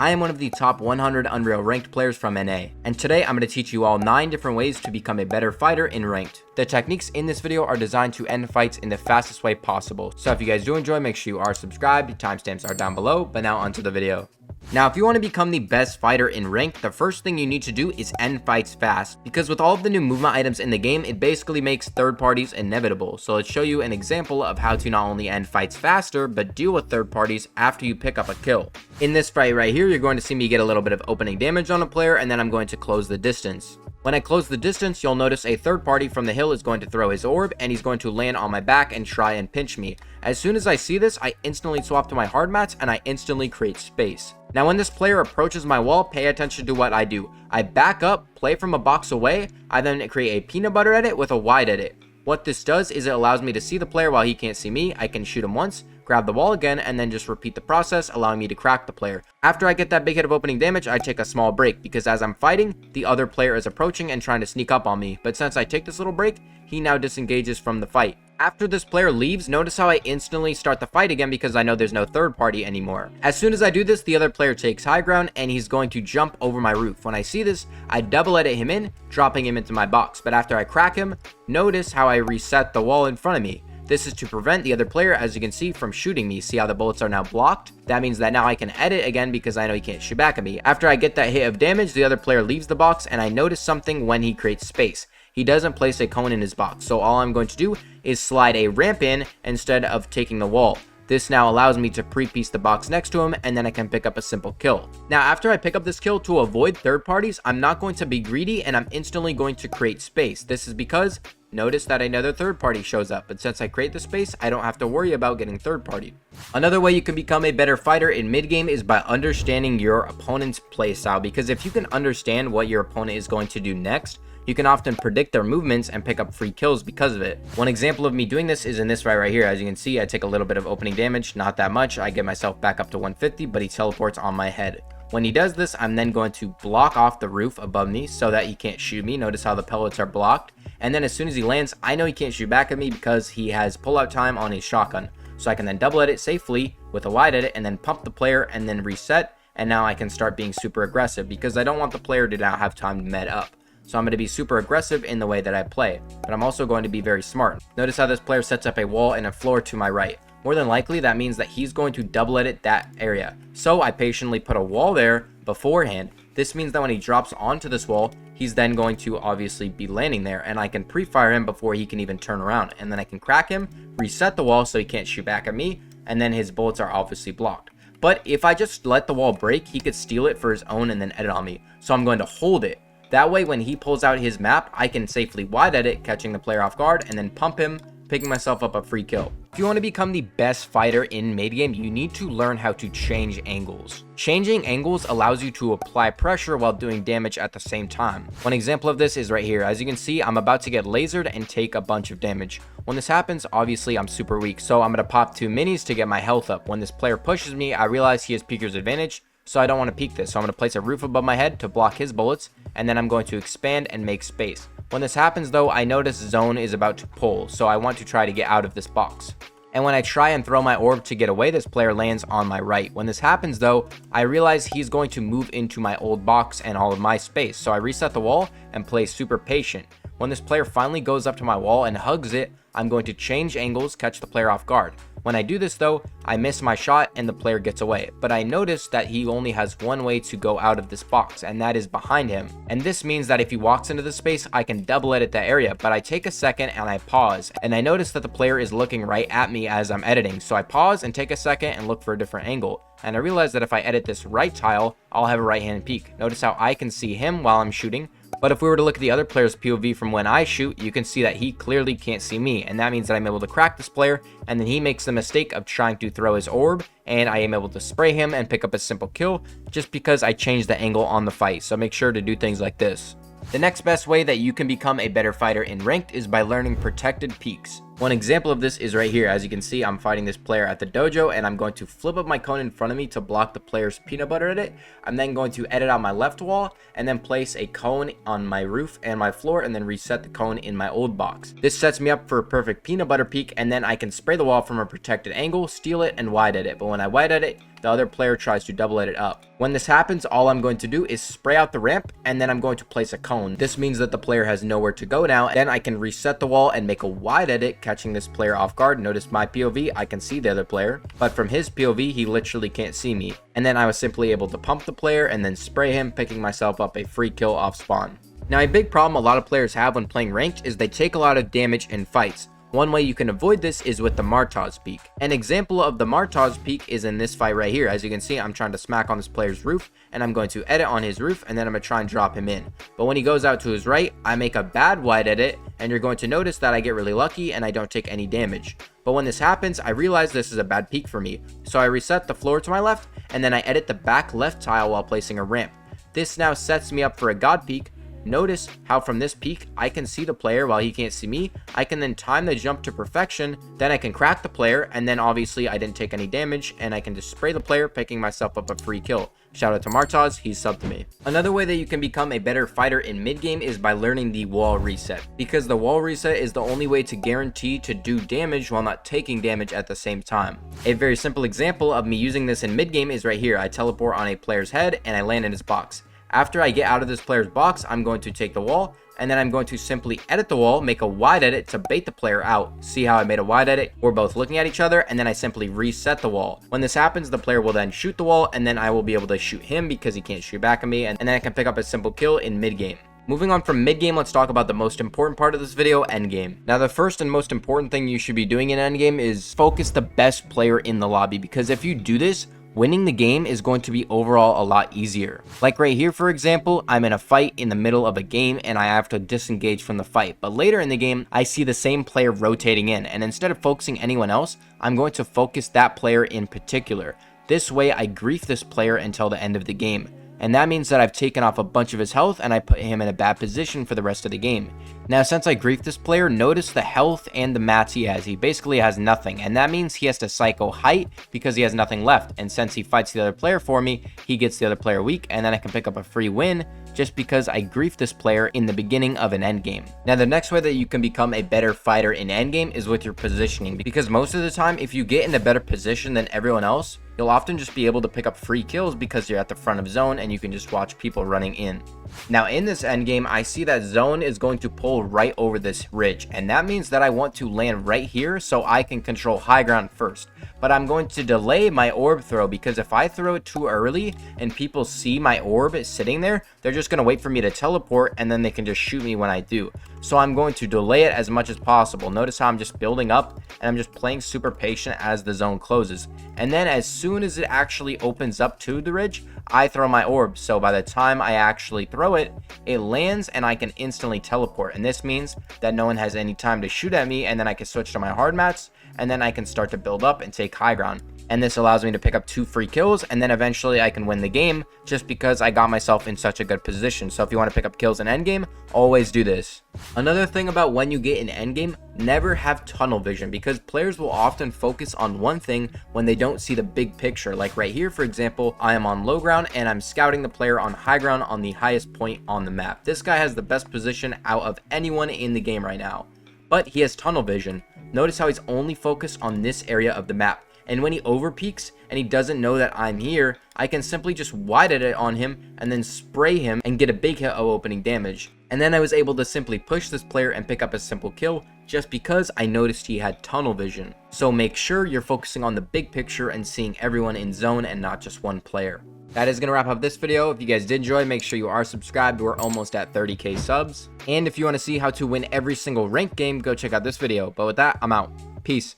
I am one of the top 100 Unreal Ranked players from NA, and today I'm going to teach you all 9 different ways to become a better fighter in Ranked. The techniques in this video are designed to end fights in the fastest way possible, so if you guys do enjoy, make sure you are subscribed, timestamps are down below, but now onto the video. Now, if you want to become the best fighter in Ranked, the first thing you need to do is end fights fast, because with all of the new movement items in the game, it basically makes third parties inevitable. So let's show you an example of how to not only end fights faster, but deal with third parties after you pick up a kill. In this fight right here, you're going to see me get a little bit of opening damage on a player, and then I'm going to close the distance. When I close the distance, you'll notice a third party from the hill is going to throw his orb, and he's going to land on my back and try and pinch me. As soon as I see this, I instantly swap to my hard mats, and I instantly create space. Now when this player approaches my wall, pay attention to what I do. I back up, play from a box away, I then create a peanut butter edit with a wide edit. What this does is it allows me to see the player while he can't see me. I can shoot him once, grab the wall again, and then just repeat the process, allowing me to crack the player. After I get that big hit of opening damage, I take a small break, because as I'm fighting, the other player is approaching and trying to sneak up on me. But since I take this little break, he now disengages from the fight. After this player leaves, notice how I instantly start the fight again because I know there's no third party anymore. As soon as I do this, the other player takes high ground and he's going to jump over my roof. When I see this, I double edit him in, dropping him into my box. But after I crack him, notice how I reset the wall in front of me. This is to prevent the other player, as you can see, from shooting me. See how the bullets are now blocked? That means that now I can edit again because I know he can't shoot back at me. After I get that hit of damage, the other player leaves the box and I notice something when he creates space. He doesn't place a cone in his box, so all I'm going to do is slide a ramp in instead of taking the wall. This now allows me to pre-piece the box next to him, and then I can pick up a simple kill. Now, after I pick up this kill to avoid third parties, I'm not going to be greedy, and I'm instantly going to create space. This is because, notice that another third party shows up, but since I create the space, I don't have to worry about getting third partied. Another way you can become a better fighter in mid-game is by understanding your opponent's playstyle, because if you can understand what your opponent is going to do next, you can often predict their movements and pick up free kills because of it. One example of me doing this is in this fight right here. As you can see, I take a little bit of opening damage, not that much. I get myself back up to 150, but he teleports on my head. When he does this, I'm then going to block off the roof above me so that he can't shoot me. Notice how the pellets are blocked. And then as soon as he lands, I know he can't shoot back at me because he has pullout time on his shotgun. So I can then double edit safely with a wide edit and then pump the player and then reset. And now I can start being super aggressive because I don't want the player to now have time to med up. So I'm going to be super aggressive in the way that I play, but I'm also going to be very smart. Notice how this player sets up a wall and a floor to my right. More than likely, that means that he's going to double edit that area. So I patiently put a wall there beforehand. This means that when he drops onto this wall, he's then going to obviously be landing there, and I can pre-fire him before he can even turn around. And then I can crack him, reset the wall so he can't shoot back at me, and then his bullets are obviously blocked. But if I just let the wall break, he could steal it for his own and then edit on me. So I'm going to hold it. That way, when he pulls out his map, I can safely wide edit, catching the player off guard, and then pump him, picking myself up a free kill. If you want to become the best fighter in mid game, you need to learn how to change angles. Changing angles allows you to apply pressure while doing damage at the same time. One example of this is right here. As you can see, I'm about to get lasered and take a bunch of damage. When this happens, obviously I'm super weak, so I'm going to pop 2 minis to get my health up. When this player pushes me, I realize he has peeker's advantage, so I don't want to peek this. So I'm going to place a roof above my head to block his bullets, and then I'm going to expand and make space. When this happens though, I notice zone is about to pull, so I want to try to get out of this box. And when I try and throw my orb to get away, this player lands on my right. When this happens though, I realize he's going to move into my old box and all of my space, so I reset the wall and play super patient. When this player finally goes up to my wall and hugs it, I'm going to change angles, catch the player off guard. When I do this though, I miss my shot and the player gets away, but I notice that he only has one way to go out of this box, and that is behind him. And this means that if he walks into the space, I can double edit that area, but I take a second and I pause, and I notice that the player is looking right at me as I'm editing, so I pause and take a second and look for a different angle. And I realize that if I edit this right tile, I'll have a right-handed peek. Notice how I can see him while I'm shooting, but if we were to look at the other player's POV from when I shoot, you can see that he clearly can't see me, and that means that I'm able to crack this player, and then he makes the mistake of trying to throw his orb, and I am able to spray him and pick up a simple kill just because I changed the angle on the fight. So make sure to do things like this. The next best way that you can become a better fighter in Ranked is by learning protected peaks. One example of this is right here. As you can see, I'm fighting this player at the dojo, and I'm going to flip up my cone in front of me to block the player's peanut butter at it. I'm then going to edit out my left wall and then place a cone on my roof and my floor, and then reset the cone in my old box. This sets me up for a perfect peanut butter peak, and then I can spray the wall from a protected angle, steal it, and wide edit. But when I wide edit, the other player tries to double edit up. When this happens, all I'm going to do is spray out the ramp, and then I'm going to place a cone. This means that the player has nowhere to go now. Then I can reset the wall and make a wide edit, catching this player off guard. Notice my POV, I can see the other player, but from his POV, he literally can't see me. And then I was simply able to pump the player and then spray him, picking myself up a free kill off spawn. Now, a big problem a lot of players have when playing ranked is they take a lot of damage in fights. One way you can avoid this is with the Martoz Peak. An example of the Martoz Peak is in this fight right here. As you can see, I'm trying to smack on this player's roof, and I'm going to edit on his roof, and then I'm going to try and drop him in. But when he goes out to his right, I make a bad wide edit, and you're going to notice that I get really lucky and I don't take any damage. But when this happens, I realize this is a bad peak for me. So I reset the floor to my left, and then I edit the back left tile while placing a ramp. This now sets me up for a god peak. Notice how from this peak, I can see the player while he can't see me. I can then time the jump to perfection, then I can crack the player, and then obviously I didn't take any damage, and I can just spray the player, picking myself up a free kill. Shout out to Martoz, he's subbed to me. Another way that you can become a better fighter in mid-game is by learning the wall reset, because the wall reset is the only way to guarantee to do damage while not taking damage at the same time. A very simple example of me using this in mid-game is right here. I teleport on a player's head, and I land in his box. After I get out of this player's box, I'm going to take the wall, and then I'm going to simply edit the wall, make a wide edit to bait the player out. See how I made a wide edit? We're both looking at each other, and then I simply reset the wall. When this happens, the player will then shoot the wall, and then I will be able to shoot him because he can't shoot back at me, and then I can pick up a simple kill in mid-game. Moving on from mid-game, let's talk about the most important part of this video, endgame. Now, the first and most important thing you should be doing in endgame is focus the best player in the lobby, because if you do this, winning the game is going to be overall a lot easier. Like right here, for example, I'm in a fight in the middle of a game and I have to disengage from the fight. But later in the game, I see the same player rotating in, and instead of focusing anyone else, I'm going to focus that player in particular. This way, I grief this player until the end of the game. And that means that I've taken off a bunch of his health and I put him in a bad position for the rest of the game. Now, since I griefed this player, notice the health and the mats he has. He basically has nothing, and that means he has to psycho height because he has nothing left. And since he fights the other player for me, he gets the other player weak, and then I can pick up a free win just because I griefed this player in the beginning of an endgame. Now, the next way that you can become a better fighter in endgame is with your positioning, because most of the time, if you get in a better position than everyone else, you'll often just be able to pick up free kills because you're at the front of zone and you can just watch people running in. Now, in this endgame, I see that zone is going to pull right over this ridge, and that means that I want to land right here so I can control high ground first. But I'm going to delay my orb throw, because if I throw it too early and people see my orb sitting there, they're just going to wait for me to teleport and then they can just shoot me when I do. So I'm going to delay it as much as possible. Notice how I'm just building up and I'm just playing super patient as the zone closes. And then as soon as it actually opens up to the ridge, I throw my orb. So by the time I actually throw it, it lands and I can instantly teleport. And this means that no one has any time to shoot at me, and then I can switch to my hard mats, and then I can start to build up and take high ground. And this allows me to pick up 2 free kills, and then eventually I can win the game just because I got myself in such a good position. So if you want to pick up kills in endgame, always do this. Another thing about when you get in endgame, never have tunnel vision, because players will often focus on one thing when they don't see the big picture. Like right here, for example, I am on low ground and I'm scouting the player on high ground on the highest point on the map. This guy has the best position out of anyone in the game right now, but he has tunnel vision. Notice how he's only focused on this area of the map. And when he overpeaks and he doesn't know that I'm here, I can simply just wide edit on him and then spray him and get a big hit of opening damage. And then I was able to simply push this player and pick up a simple kill just because I noticed he had tunnel vision. So make sure you're focusing on the big picture and seeing everyone in zone and not just one player. That is going to wrap up this video. If you guys did enjoy, make sure you are subscribed. We're almost at 30k subs. And if you want to see how to win every single ranked game, go check out this video. But with that, I'm out. Peace.